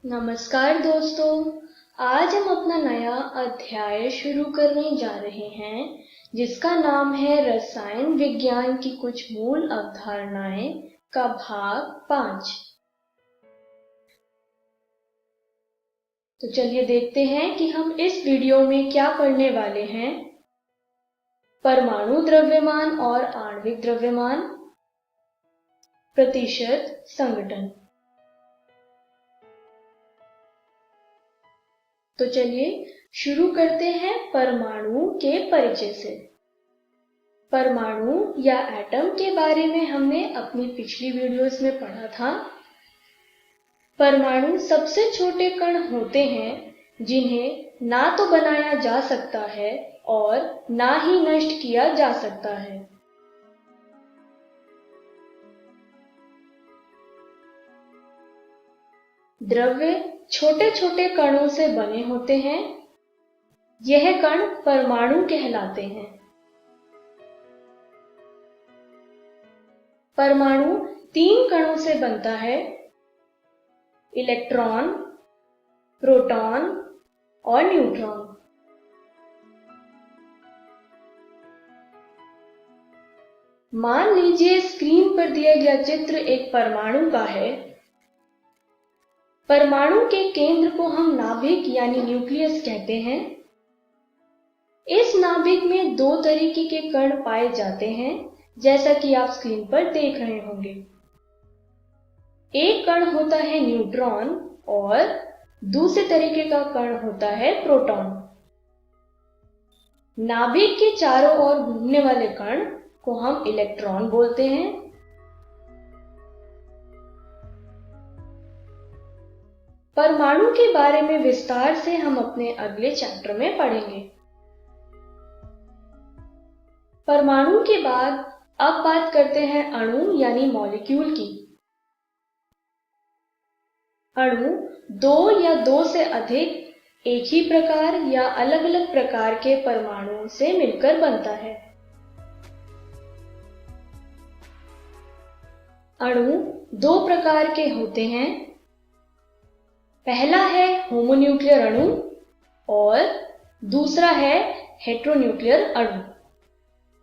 नमस्कार दोस्तों, आज हम अपना नया अध्याय शुरू करने जा रहे हैं जिसका नाम है रसायन विज्ञान की कुछ मूल अवधारणाएं का भाग 5। तो चलिए देखते हैं कि हम इस वीडियो में क्या पढ़ने वाले हैं। परमाणु द्रव्यमान और आणविक द्रव्यमान, प्रतिशत संघटन। तो चलिए शुरू करते हैं परमाणु के परिचय से। परमाणु या एटम के बारे में हमने अपनी पिछली वीडियोस में पढ़ा था। परमाणु सबसे छोटे कण होते हैं जिन्हें ना तो बनाया जा सकता है और ना ही नष्ट किया जा सकता है। द्रव्य छोटे छोटे कणों से बने होते हैं। यह कण परमाणु कहलाते हैं। परमाणु 3 कणों से बनता है: इलेक्ट्रॉन, प्रोटॉन और न्यूट्रॉन। मान लीजिए स्क्रीन पर दिया गया चित्र एक परमाणु का है। परमाणु के केंद्र को हम नाभिक यानी न्यूक्लियस कहते हैं। इस नाभिक में 2 तरीके के कण पाए जाते हैं, जैसा कि आप स्क्रीन पर देख रहे होंगे। एक कण होता है न्यूट्रॉन और दूसरे तरीके का कण होता है प्रोटॉन। नाभिक के चारों ओर घूमने वाले कण को हम इलेक्ट्रॉन बोलते हैं। परमाणु के बारे में विस्तार से हम अपने अगले चैप्टर में पढ़ेंगे। परमाणु के बाद अब बात करते हैं अणु यानी मॉलिक्यूल की। अणु 2 या 2 से अधिक एक ही प्रकार या अलग अलग प्रकार के परमाणुओं से मिलकर बनता है। अणु 2 प्रकार के होते हैं। पहला है होमोन्यूक्लियर अणु और दूसरा है हेटेरोन्यूक्लियर अणु।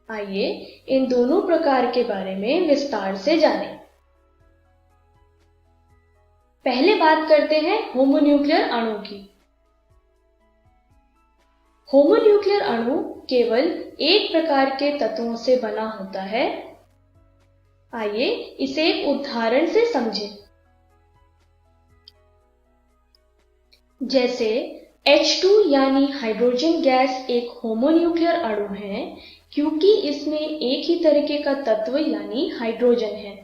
आइए इन दोनों प्रकार के बारे में विस्तार से जानें। पहले बात करते हैं होमोन्यूक्लियर अणु की। होमोन्यूक्लियर अणु केवल एक प्रकार के तत्वों से बना होता है। आइए इसे एक उदाहरण से समझें। जैसे H2 यानी हाइड्रोजन गैस एक होमोन्यूक्लियर अणु है क्योंकि इसमें एक ही तरीके का तत्व यानी हाइड्रोजन है।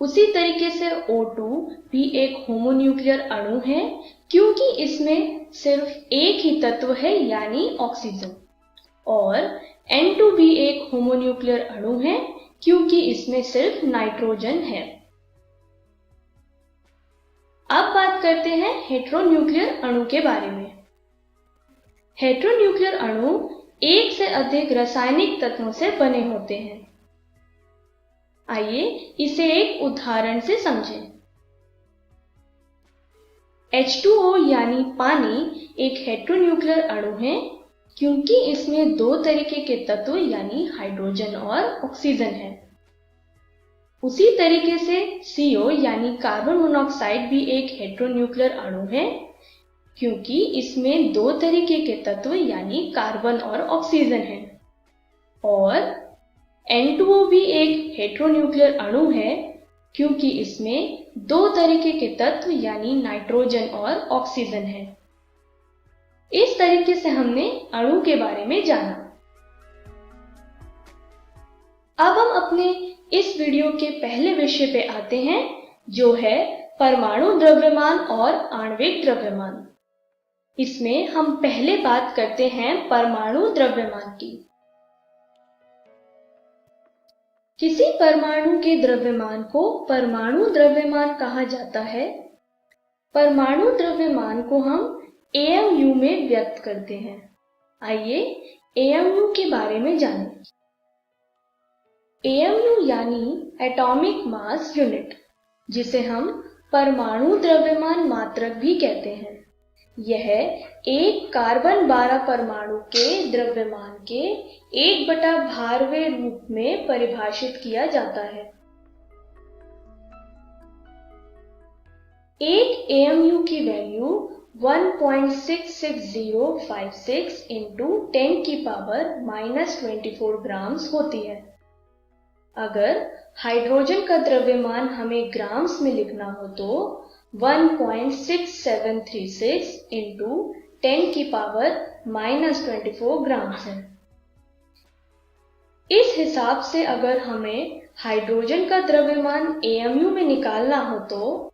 उसी तरीके से O2 भी एक होमोन्यूक्लियर अणु है क्योंकि इसमें सिर्फ एक ही तत्व है यानी ऑक्सीजन। और N2 भी एक होमोन्यूक्लियर अणु है क्योंकि इसमें सिर्फ नाइट्रोजन है। अब बात करते हैं हेटेरोन्यूक्लियर अणु के बारे में। हेटेरोन्यूक्लियर अणु एक से अधिक रासायनिक तत्वों से बने होते हैं। आइए इसे एक उदाहरण से समझें। H2O यानी पानी एक हेटेरोन्यूक्लियर अणु है क्योंकि इसमें 2 तरीके के तत्व यानी हाइड्रोजन और ऑक्सीजन है। उसी तरीके से CO यानी कार्बन मोनोऑक्साइड भी एक हेटेरोन्यूक्लियर अणु है क्योंकि इसमें 2 तरीके के तत्व यानी कार्बन और ऑक्सीजन है। और N2O भी एक हेटेरोन्यूक्लियर अणु है क्योंकि इसमें 2 तरीके के तत्व यानी नाइट्रोजन और ऑक्सीजन है। इस तरीके से हमने अणु के बारे में जाना। अब हम अपने इस वीडियो के पहले विषय पे आते हैं जो है परमाणु द्रव्यमान और आणविक द्रव्यमान। इसमें हम पहले बात करते हैं परमाणु द्रव्यमान की। किसी परमाणु के द्रव्यमान को परमाणु द्रव्यमान कहा जाता है। परमाणु द्रव्यमान को हम AMU में व्यक्त करते हैं। आइए AMU के बारे में जानें। AMU यानी एटॉमिक मास यूनिट, जिसे हम परमाणु द्रव्यमान मात्रक भी कहते हैं। यह एक कार्बन 12 परमाणु के द्रव्यमान के 1 बटा भारवें रूप में परिभाषित किया जाता है। एक AMU की वैल्यू 1.66056 इंटू 10⁻⁻24 ग्राम्स होती है। अगर हाइड्रोजन का द्रव्यमान हमें ग्राम्स में लिखना हो तो 1.6736 इंटू 10⁻⁻24 ग्राम्स है। इस हिसाब से अगर हमें हाइड्रोजन का द्रव्यमान AMU में निकालना हो तो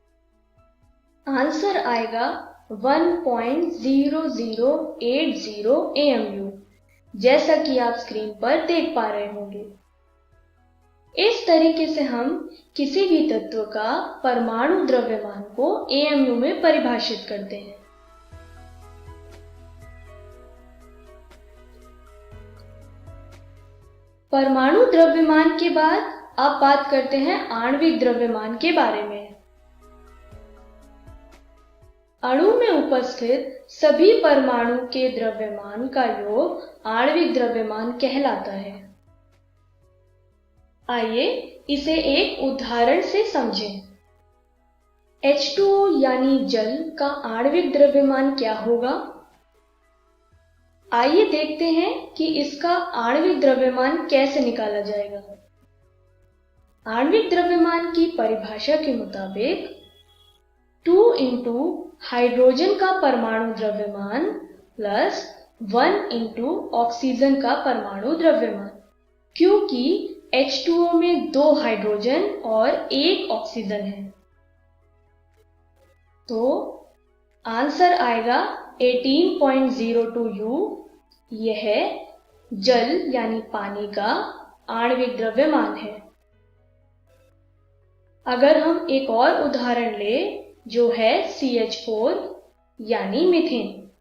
आंसर आएगा 1.0080 AMU, जैसा कि आप स्क्रीन पर देख पा रहे होंगे। इस तरीके से हम किसी भी तत्व का परमाणु द्रव्यमान को AMU में परिभाषित करते हैं। परमाणु द्रव्यमान के बाद अब बात करते हैं आणविक द्रव्यमान के बारे में। अणु में उपस्थित सभी परमाणु के द्रव्यमान का योग आणविक द्रव्यमान कहलाता है। आइए इसे एक उदाहरण से समझें। H2O यानी जल का आणविक द्रव्यमान क्या होगा? आइए देखते हैं कि इसका आणविक द्रव्यमान कैसे निकाला जाएगा। आणविक द्रव्यमान की परिभाषा के मुताबिक 2 इंटू हाइड्रोजन का परमाणु द्रव्यमान प्लस 1 इंटू ऑक्सीजन का परमाणु द्रव्यमान, क्योंकि H2O में 2 हाइड्रोजन और 1 ऑक्सीजन है। तो आंसर आएगा 18.02 U। यह जल यानी पानी का आणविक द्रव्यमान है। अगर हम एक और उदाहरण लें जो है CH4 यानी मीथेन,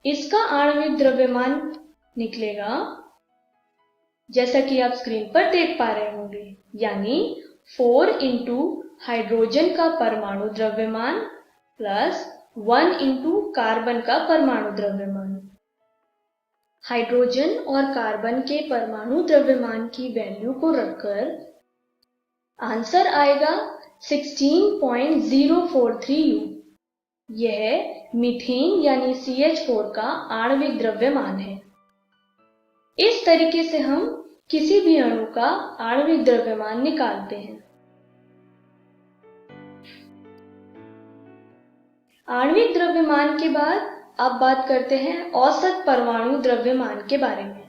इसका आणविक द्रव्यमान निकलेगा जैसा कि आप स्क्रीन पर देख पा रहे होंगे, यानी 4 इंटू हाइड्रोजन का परमाणु द्रव्यमान प्लस 1 इंटू कार्बन का परमाणु द्रव्यमान। हाइड्रोजन और कार्बन के परमाणु द्रव्यमान की वैल्यू को रखकर आंसर आएगा 16.043 U। यह मीथेन यानी CH4 का आणविक द्रव्यमान है। इस तरीके से हम किसी भी अणु का आणविक द्रव्यमान निकालते हैं। आणविक द्रव्यमान के बाद अब बात करते हैं औसत परमाणु द्रव्यमान के बारे में।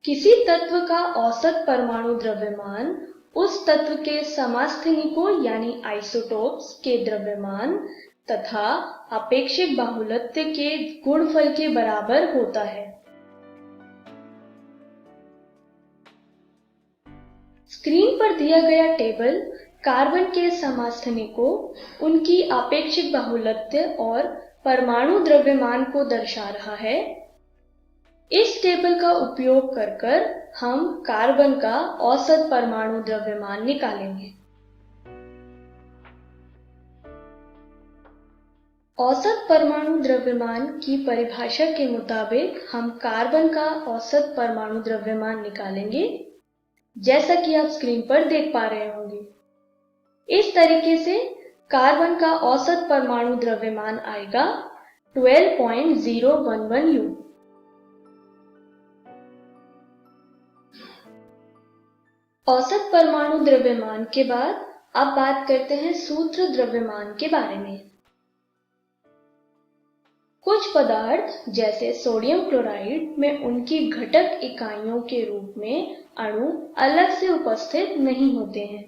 किसी तत्व का औसत परमाणु द्रव्यमान उस तत्व के समस्थानिकों यानी आइसोटोप्स के द्रव्यमान तथा अपेक्षित बाहुल्यता के गुणफल के बराबर होता है। स्क्रीन पर दिया गया टेबल कार्बन के समस्थानिकों, उनकी अपेक्षित बाहुल्यता और परमाणु द्रव्यमान को दर्शा रहा है। इस टेबल का उपयोग कर हम कार्बन का औसत परमाणु द्रव्यमान निकालेंगे। औसत परमाणु द्रव्यमान की परिभाषा के मुताबिक हम कार्बन का औसत परमाणु द्रव्यमान निकालेंगे, जैसा कि आप स्क्रीन पर देख पा रहे होंगे। इस तरीके से कार्बन का औसत परमाणु द्रव्यमान आएगा 12.011 U। औसत परमाणु द्रव्यमान के बाद अब बात करते हैं सूत्र द्रव्यमान के बारे में। कुछ पदार्थ जैसे सोडियम क्लोराइड में उनकी घटक इकाइयों के रूप में अणु अलग से उपस्थित नहीं होते हैं।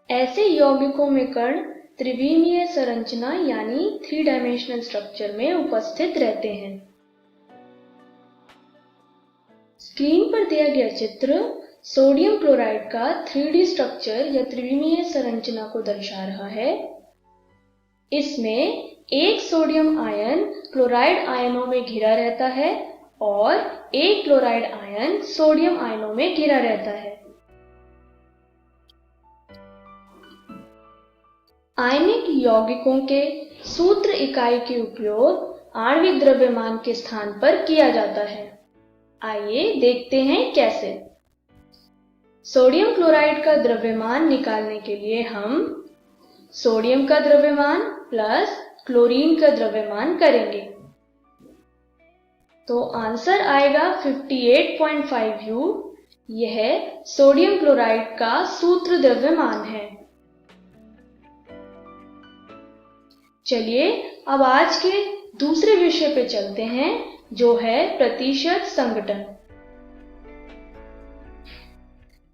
ऐसे यौगिकों में कण त्रिविमीय संरचना यानी 3 डायमेंशनल स्ट्रक्चर में उपस्थित रहते हैं। स्क्रीन पर दिया गया चित्र सोडियम क्लोराइड का 3D स्ट्रक्चर या त्रिविमीय संरचना को दर्शा रहा है। इसमें एक सोडियम आयन क्लोराइड आयनों में घिरा रहता है और एक क्लोराइड आयन सोडियम आयनों में घिरा रहता है। आयनिक यौगिकों के सूत्र इकाई के उपयोग आणविक द्रव्यमान के स्थान पर किया जाता है। आइए देखते हैं कैसे। सोडियम क्लोराइड का द्रव्यमान निकालने के लिए हम सोडियम का द्रव्यमान प्लस क्लोरीन का द्रव्यमान करेंगे, तो आंसर आएगा 58.5 U। यह सोडियम क्लोराइड का सूत्र द्रव्यमान है। चलिए अब आज के दूसरे विषय पे चलते हैं, जो है प्रतिशत संघटन।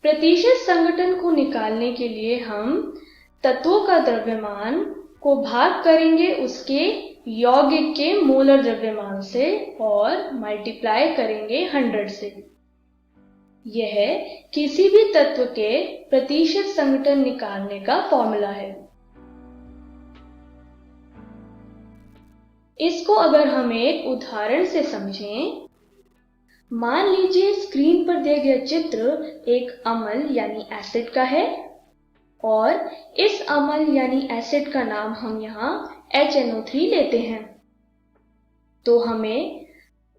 प्रतिशत संघटन को निकालने के लिए हम तत्वों का द्रव्यमान को भाग करेंगे उसके यौगिक के मोलर द्रव्यमान से और मल्टीप्लाई करेंगे 100 से। यह किसी भी तत्व के प्रतिशत संघटन निकालने का फॉर्मूला है। इसको अगर हम एक उदाहरण से समझें, मान लीजिए स्क्रीन पर दिया गया चित्र एक अम्ल यानी एसिड का है और इस अम्ल यानी एसिड का नाम हम यहाँ HNO3 लेते हैं। तो हमें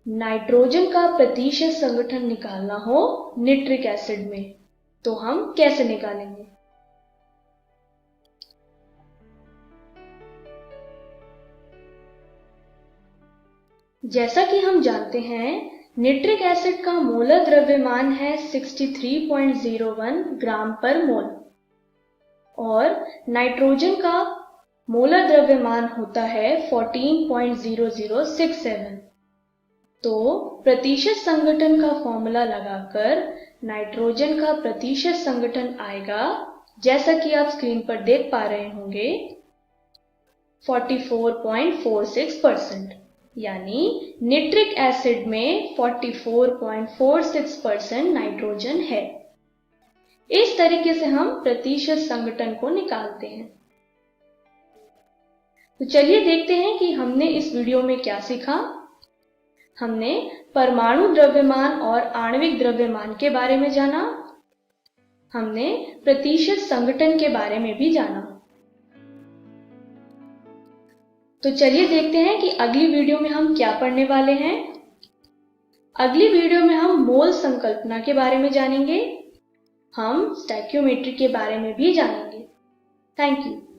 नाइट्रोजन का प्रतिशत संघटन निकालना हो निट्रिक एसिड में, तो हम कैसे निकालेंगे? जैसा कि हम जानते हैं, निट्रिक एसिड का मोलर द्रव्यमान है 63.01 ग्राम पर मोल और नाइट्रोजन का मोलर द्रव्यमान होता है 14.0067। तो प्रतिशत संघटन का फॉर्मूला लगाकर नाइट्रोजन का प्रतिशत संघटन आएगा, जैसा कि आप स्क्रीन पर देख पा रहे होंगे, 44.46%। यानी निट्रिक एसिड में 44.46% नाइट्रोजन है। इस तरीके से हम प्रतिशत संघटन को निकालते हैं। तो चलिए देखते हैं कि हमने इस वीडियो में क्या सीखा। हमने परमाणु द्रव्यमान और आणविक द्रव्यमान के बारे में जाना। हमने प्रतिशत संघटन के बारे में भी जाना। तो चलिए देखते हैं कि अगली वीडियो में हम क्या पढ़ने वाले हैं। अगली वीडियो में हम मोल संकल्पना के बारे में जानेंगे। हम स्टोइकियोमेट्री के बारे में भी जानेंगे। Thank you.